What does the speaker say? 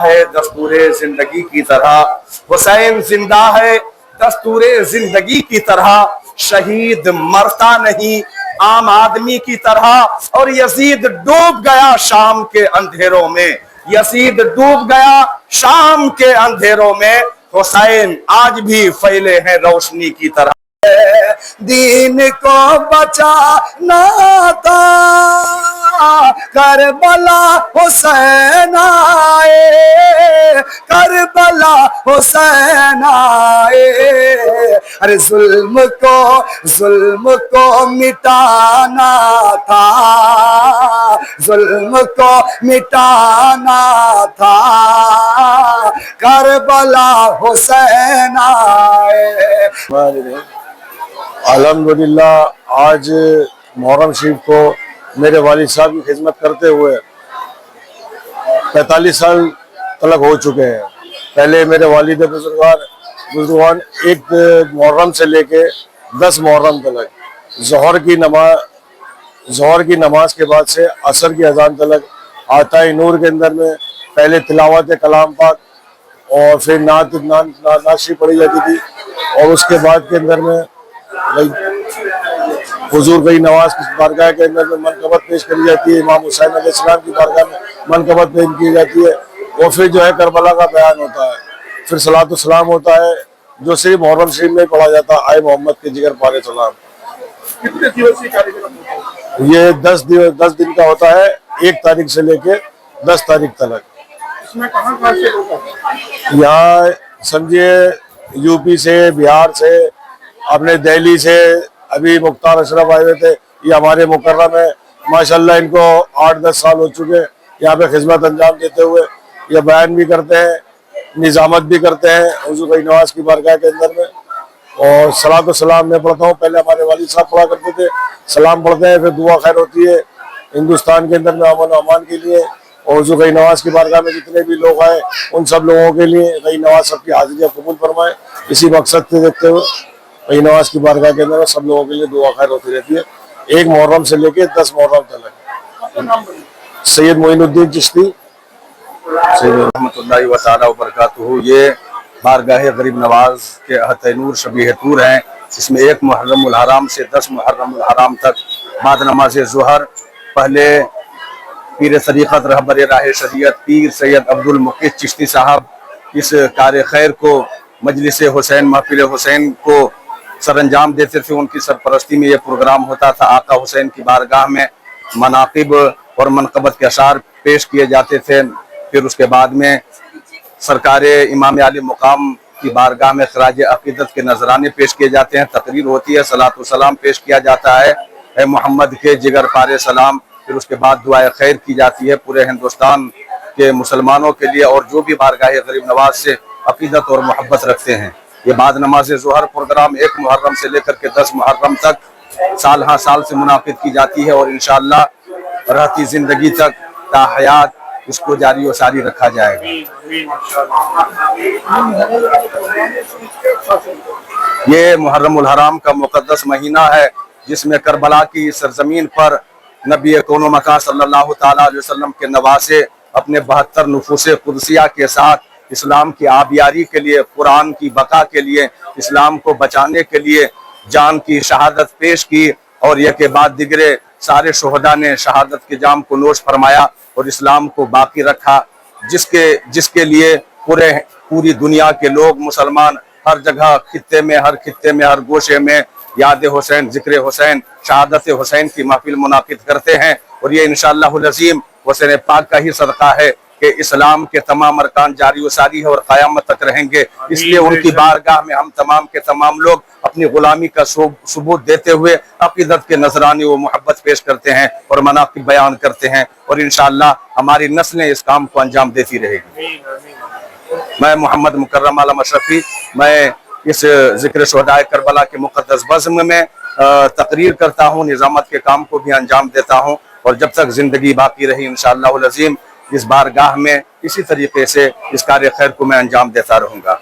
ہے دستور زندگی کی طرح، حسین زندہ ہے دستور زندگی کی طرح، شہید مرتا نہیں عام آدمی کی طرح، اور یزید ڈوب گیا شام کے اندھیروں میں، یزید ڈوب گیا شام کے اندھیروں میں، حسین آج بھی پھیلے ہیں روشنی کی طرح۔ دین کو بچانا تھا کربلا حسین آئے، کربلا حسین آئے، ارے ظلم کو مٹانا تھا، ظلم کو مٹانا تھا، کربلا حسین آئے۔ الحمدللہ آج محرم شریف کو میرے والد صاحب کی خدمت کرتے ہوئے 45 سال تلک ہو چکے ہیں۔ پہلے میرے والد بزرگوان ایک محرم سے لے کے 10 محرم تلک ظہر کی نماز کے بعد سے عصر کی اذان تلک آتائے نور کے اندر میں پہلے تلاوت کلام پاک اور پھر نعت شریف پڑھی جاتی تھی، اور اس کے بعد کے اندر میں حضور کی نواز کی بارگاہ کے اندر میں منقبت پیش کری جاتی ہے، امام حسین علیہ السلام کی بارگاہ میں منقبت پیش کی جاتی ہے، اور پھر جو ہے کربلا کا بیان ہوتا ہے، پھر صلاۃ السلام ہوتا ہے جو صرف محرم شریف میں پڑھا جاتا ہے، آئے محمد کے جگر پارے سلام۔ یہ 10 دن کا ہوتا ہے، 1 تاریخ سے لے کے 10 تاریخ تلک۔ یہاں سمجھیے یو پی سے، بہار سے، اپنے دہلی سے ابھی مختار اشرف آئے ہوئے تھے، یہ ہمارے مکرم ہے، ماشاءاللہ ان کو 8-10 سال ہو چکے یہاں پہ خدمت انجام دیتے ہوئے، یہ بیان بھی کرتے ہیں، نظامت بھی کرتے ہیں حضور کی نواز کی بارگاہ کے اندر میں، اور صلاۃ و سلام میں پڑھتا ہوں، پہلے ہمارے والد صاحب پڑھا کرتے تھے، سلام پڑھتے ہیں، پھر دعا خیر ہوتی ہے ہندوستان کے اندر میں امن و امان کے لیے، اور حضور کی نواز کی بارگاہ میں جتنے بھی لوگ آئے ان سب لوگوں کے لیے غی نواز سب کی حاضری قبول فرمائے، اسی مقصد سے دیکھتے ہوئے غی نواز کی بارگاہ کے اندر سب لوگوں کے لیے دعا خیر ہوتی رہتی ہے، 1 محرم سے لے کے 10 محرم تک۔ سید معین الدین چشتی رحمۃ اللہ تعالی وبرکاتہ۔ یہ بارگاہ غریب نواز کے احاطہ نور شبیہ طور ہیں، اس میں 1 محرم الحرام سے 10 محرم الحرام تک بعد نماز ظہر پہلے پیر طریقت رہبر راہ شریعت پیر سید عبد المقیت چشتی صاحب اس کار خیر کو، مجلس حسین محفل حسین کو سر انجام دیتے تھے، ان کی سرپرستی میں یہ پروگرام ہوتا تھا، آقا حسین کی بارگاہ میں مناقب اور منقبت کے اشعار پیش کیے جاتے تھے، پھر اس کے بعد میں سرکار امام عالی مقام کی بارگاہ میں خراج عقیدت کے نذرانے پیش کیے جاتے ہیں، تقریر ہوتی ہے، صلاۃ و سلام پیش کیا جاتا ہے، اے محمد کے جگر پارے سلام، پھر اس کے بعد دعائے خیر کی جاتی ہے پورے ہندوستان کے مسلمانوں کے لیے اور جو بھی بارگاہ غریب نواز سے عقیدت اور محبت رکھتے ہیں۔ یہ بعد نماز ظہر پروگرام 1 محرم سے لے کر کے 10 محرم تک سال ہاں سال سے منعقد کی جاتی ہے، اور انشاءاللہ رہتی زندگی تک تا حیات اس کو جاری و ساری رکھا جائے گا۔ یہ محرم الحرام کا مقدس مہینہ ہے جس میں کربلا کی سرزمین پر نبی کون و مکان صلی اللہ تعالیٰ علیہ وسلم کے نواسے اپنے 72 نفوس قدسیہ کے ساتھ اسلام کی آبیاری کے لیے، قرآن کی بقا کے لیے، اسلام کو بچانے کے لیے جان کی شہادت پیش کی، اور یہ کے بعد دیگرے سارے شہداء نے شہادت کے جام کو نوش فرمایا اور اسلام کو باقی رکھا، جس کے لیے پوری دنیا کے لوگ مسلمان ہر جگہ خطے میں، ہر گوشے میں یاد حسین، ذکر حسین، شہادت حسین کی محفل منعقد کرتے ہیں، اور یہ انشاءاللہ العظیم حسین پاک کا ہی صدقہ ہے کہ اسلام کے تمام ارکان جاری و ساری ہے اور قیامت تک رہیں گے، اس لیے ان کی بارگاہ میں ہم تمام کے تمام لوگ اپنی غلامی کا ثبوت دیتے ہوئے عقیدت کے نذرانے و محبت پیش کرتے ہیں اور مناقب بیان کرتے ہیں، اور انشاءاللہ ہماری نسلیں اس کام کو انجام دیتی رہے گی۔ میں محمد مکرم عالم اشرفی، میں اس ذکر شہداء کربلا کے مقدس بزم میں تقریر کرتا ہوں، نظامت کے کام کو بھی انجام دیتا ہوں، اور جب تک زندگی باقی رہی انشاءاللہ العظیم اس بارگاہ میں اسی طریقے سے اس کار خیر کو میں انجام دیتا رہوں گا۔